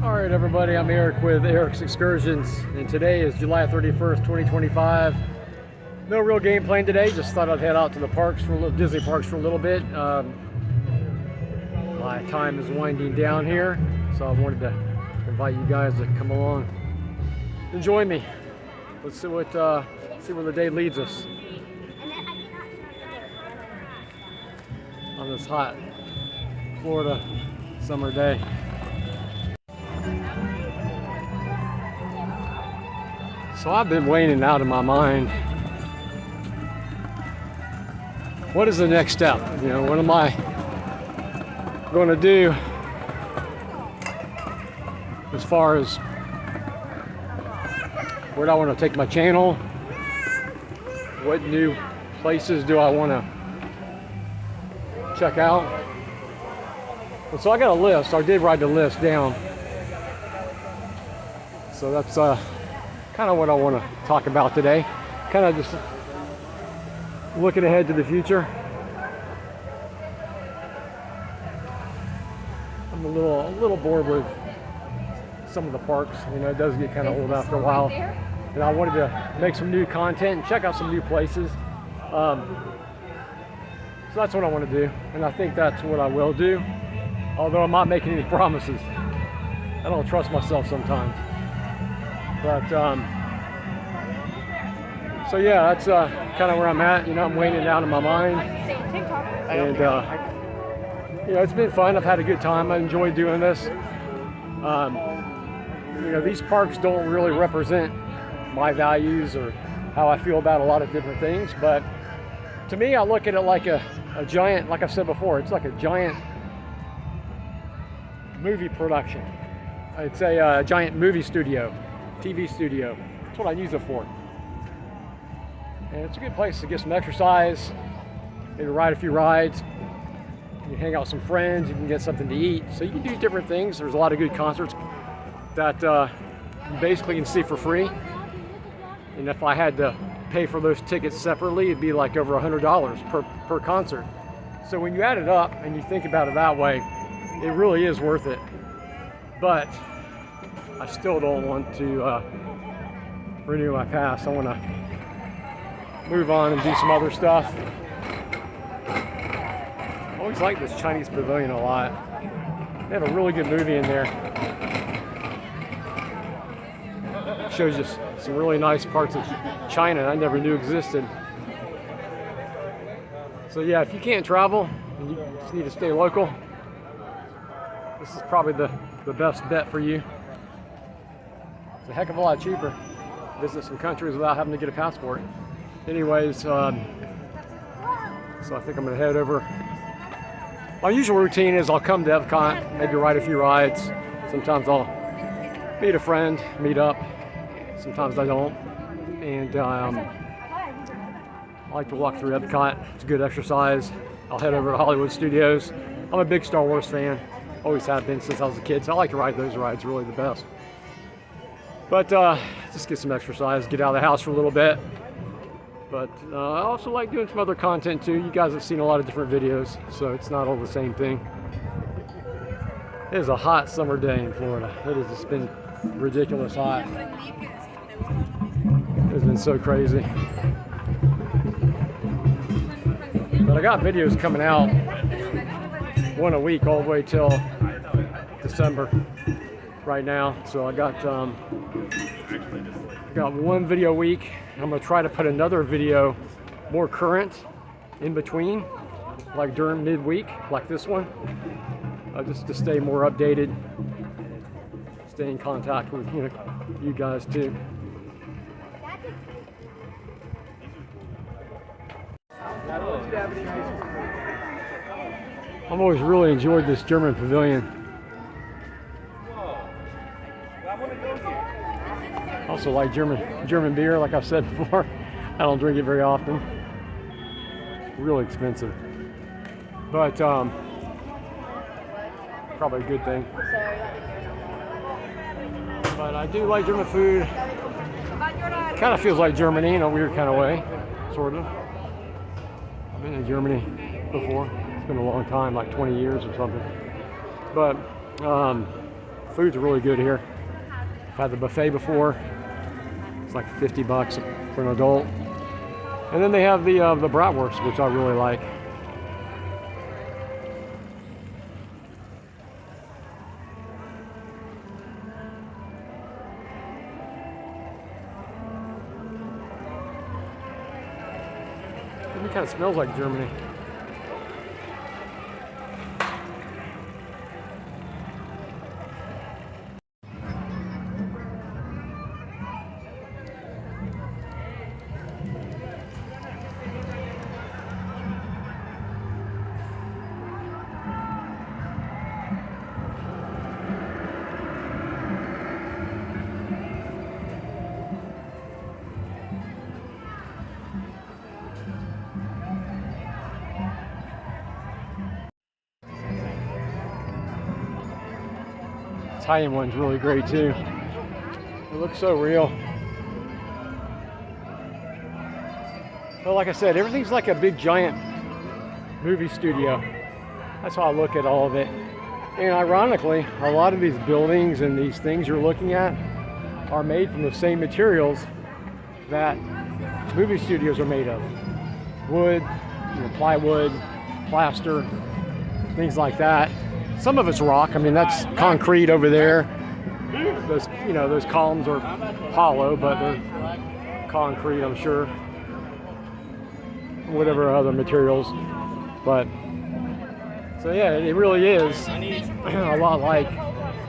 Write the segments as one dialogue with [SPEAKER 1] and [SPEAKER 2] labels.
[SPEAKER 1] All right, everybody, I'm Eric with Eric's Excursions, and today is July 31st, 2025. No real game plan today, just thought I'd head out to the parks for a little, Disney parks for a little bit. My time is winding down here, so I wanted to invite you guys to come along and join me. Let's see where the day leads us on this hot Florida summer day. So I've been weighing out in my mind, what is the next step? You know, what am I going to do as far as where do I want to take my channel? What new places do I want to check out? And so I got a list. I did write the list down. So that's kind of what I want to talk about today. Kind of just looking ahead to the future. I'm a little bored with some of the parks. You know, it does get kind of old after a while. And I wanted to make some new content and check out some new places. So that's what I want to do. And I think that's what I will do. Although I'm not making any promises. I don't trust myself sometimes. But so yeah, that's kind of where I'm at. You know, I'm weighing it down in my mind, and you know, it's been fun. I've had a good time. I enjoy doing this. You know, these parks don't really represent my values or how I feel about a lot of different things, but to me, I look at it like a giant, like I've said before, it's like a giant movie production. I'd say a giant movie studio. TV studio. That's what I use it for. And it's a good place to get some exercise, maybe ride a few rides. You hang out with some friends, you can get something to eat. So you can do different things. There's a lot of good concerts that you basically can see for free. And if I had to pay for those tickets separately, it'd be like over $100 per concert. So when you add it up and you think about it that way, it really is worth it. But I still don't want to renew my pass. I want to move on and do some other stuff. I always like this Chinese pavilion a lot. They have a really good movie in there. It shows you some really nice parts of China I never knew existed. So yeah, if you can't travel and you just need to stay local, this is probably the best bet for you. It's a heck of a lot cheaper to visit some countries without having to get a passport. Anyways, so I think I'm going to head over. My usual routine is I'll come to Epcot, maybe ride a few rides. Sometimes I'll meet a friend, meet up. Sometimes I don't. And I like to walk through Epcot. It's a good exercise. I'll head over to Hollywood Studios. I'm a big Star Wars fan. Always have been since I was a kid, so I like to ride those rides, really the best. But just get some exercise, get out of the house for a little bit. But I also like doing some other content too. You guys have seen a lot of different videos, so it's not all the same thing. It is a hot summer day in Florida. It has just been ridiculous hot. It's been so crazy. But I got videos coming out, one a week all the way till December right now. So I got one video a week. I'm gonna try to put another video more current in between, like during midweek, like this one, just to stay more updated, stay in contact with you guys too. I've always really enjoyed this German pavilion. Also like German beer, like I've said before. I don't drink it very often. It's really expensive, but probably a good thing. But I do like German food. Kind of feels like Germany in a weird kind of way, sort of. I've been in Germany before. It's been a long time, like 20 years or something. But Food's really good here. I've had the buffet before. It's like 50 bucks for an adult. And then they have the bratwurst, which I really like. It kind of smells like Germany. Italian one's really great too. It looks so real. But like I said, everything's like a big giant movie studio. That's how I look at all of it. And ironically, a lot of these buildings and these things you're looking at are made from the same materials that movie studios are made of. Wood, plywood, plaster, things like that. Some of it's rock. I mean, that's concrete over there. Those, those columns are hollow, but they're concrete, I'm sure. Whatever other materials. But so yeah, it really is a lot like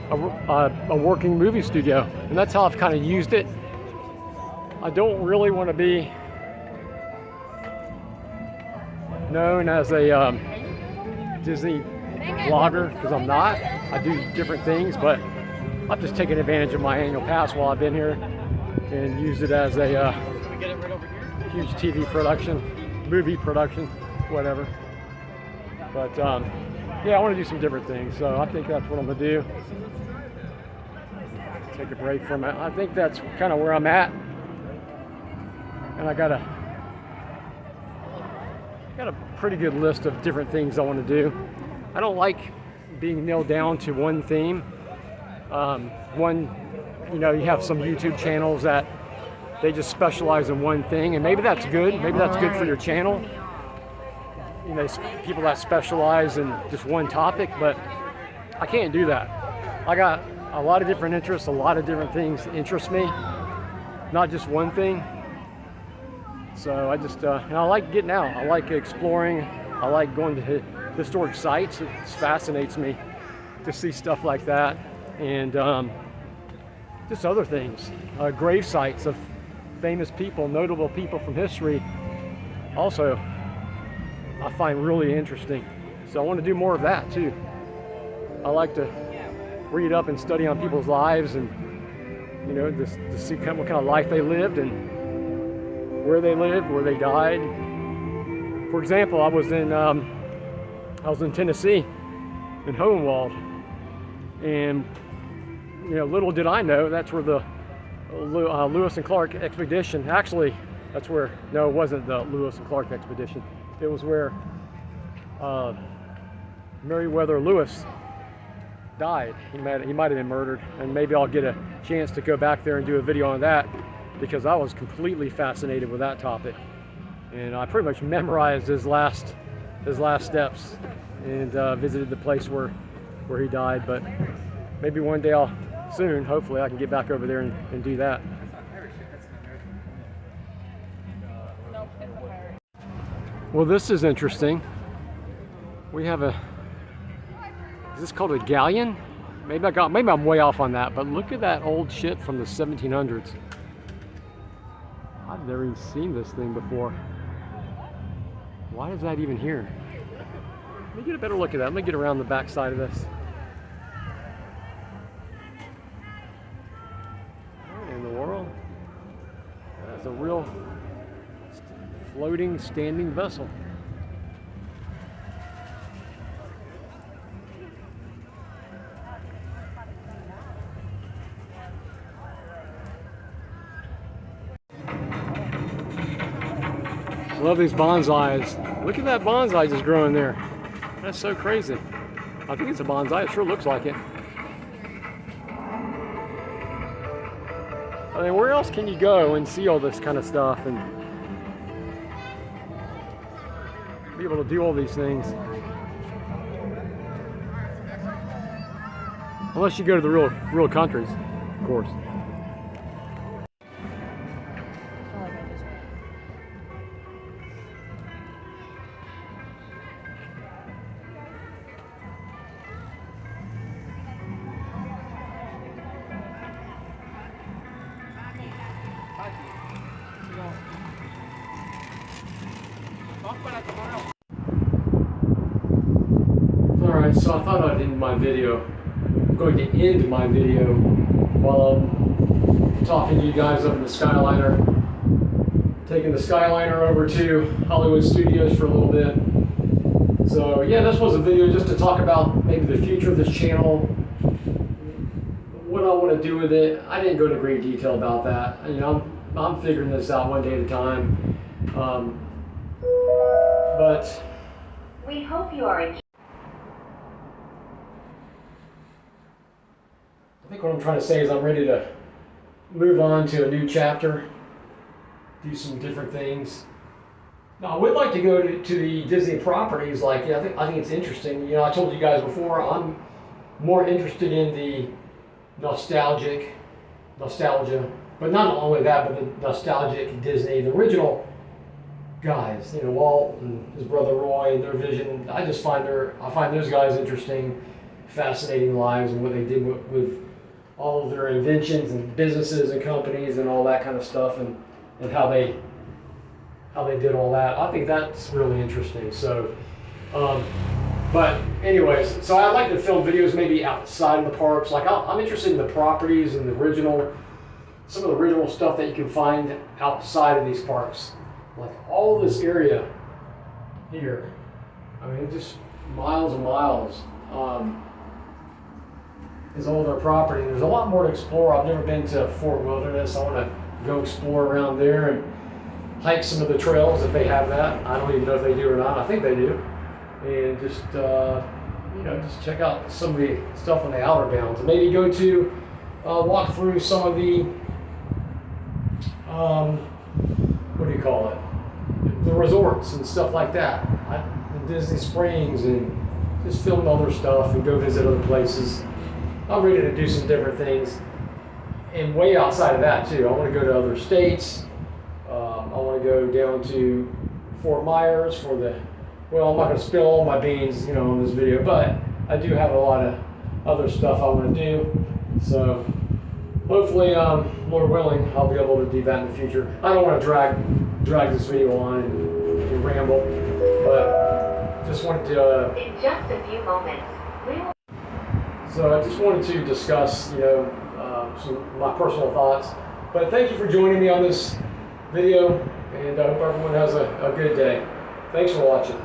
[SPEAKER 1] a working movie studio, and that's how I've kind of used it. I don't really want to be known as a Disney vlogger, because I'm not. I do different things, but I've just taken advantage of my annual pass while I've been here and used it as a huge TV production, movie production, whatever. But yeah, I want to do some different things, so I think that's what I'm gonna do. Take a break from it. I think that's kind of where I'm at, and I got a pretty good list of different things I want to do. I don't like being nailed down to one theme. You have some YouTube channels that they just specialize in one thing, and maybe that's good. Maybe that's good for your channel. People that specialize in just one topic, but I can't do that. I got a lot of different interests, a lot of different things interest me, not just one thing. So I just, and I like getting out. I like exploring. I like going to historic sites. It fascinates me to see stuff like that, and just other things. Grave sites of famous people, notable people from history, also I find really interesting. So I want to do more of that too. I like to read up and study on people's lives, and to see what kind of life they lived and where they lived, where they died. For example, I was in Tennessee, in Hohenwald, and little did I know that's where the Lewis and Clark expedition. Actually, that's where. No, it wasn't the Lewis and Clark expedition. It was where Meriwether Lewis died. He might have been murdered, and maybe I'll get a chance to go back there and do a video on that, because I was completely fascinated with that topic, and I pretty much memorized his last steps, and visited the place where he died. But maybe one day soon, hopefully, I can get back over there and do that. Well, this is interesting. We have is this called a galleon? Maybe I'm way off on that, but look at that old shit from the 1700s. I've never even seen this thing before. Why is that even here? Let me get a better look at that. Let me get around the back side of this. What in the world? That's a real floating, standing vessel. Love these bonsais. Look at that bonsai just growing there. That's so crazy. I think it's a bonsai. It sure looks like it. I mean, where else can you go and see all this kind of stuff and be able to do all these things? Unless you go to the real countries, of course. Alright, so I thought I'd end my video. I'm going to end my video while I'm talking to you guys up in the Skyliner. Taking the Skyliner over to Hollywood Studios for a little bit. So yeah, this was a video just to talk about maybe the future of this channel, what I want to do with it. I didn't go into great detail about that. You know, I'm figuring this out one day at a time. But
[SPEAKER 2] we hope you are enjoying.
[SPEAKER 1] I think what I'm trying to say is I'm ready to move on to a new chapter, do some different things. Now, I would like to go to the Disney properties. Like, yeah, I think it's interesting. You know, I told you guys before, I'm more interested in the nostalgia, but not only that, but the nostalgic Disney, the original guys. You know, Walt and his brother Roy and their vision. I find those guys interesting, fascinating lives and what they did with all of their inventions and businesses and companies and all that kind of stuff, and how they did all that. I think that's really interesting. So, but anyways, so I like to film videos maybe outside of the parks. Like I'm interested in the properties and some of the original stuff that you can find outside of these parks. Like all this area here. I mean, just miles and miles. Is all their property. There's a lot more to explore. I've never been to Fort Wilderness. I want to go explore around there and hike some of the trails if they have that. I don't even know if they do or not. I think they do. And just you know, just check out some of the stuff on the outer bounds. And maybe go to walk through some of the what do you call it? The resorts and stuff like that. The Disney Springs, and just film other stuff and go visit other places. I'm ready to do some different things, and way outside of that too. I want to go to other states. I want to go down to Fort Myers for well, I'm not going to spill all my beans, you know, on this video, but I do have a lot of other stuff I want to do. So hopefully, Lord willing, I'll be able to do that in the future. I don't want to drag this video on and ramble, but just wanted to.
[SPEAKER 2] In just a few moments, we will.
[SPEAKER 1] So I just wanted to discuss, you know, some of my personal thoughts. But thank you for joining me on this video, and I hope everyone has a good day. Thanks for watching.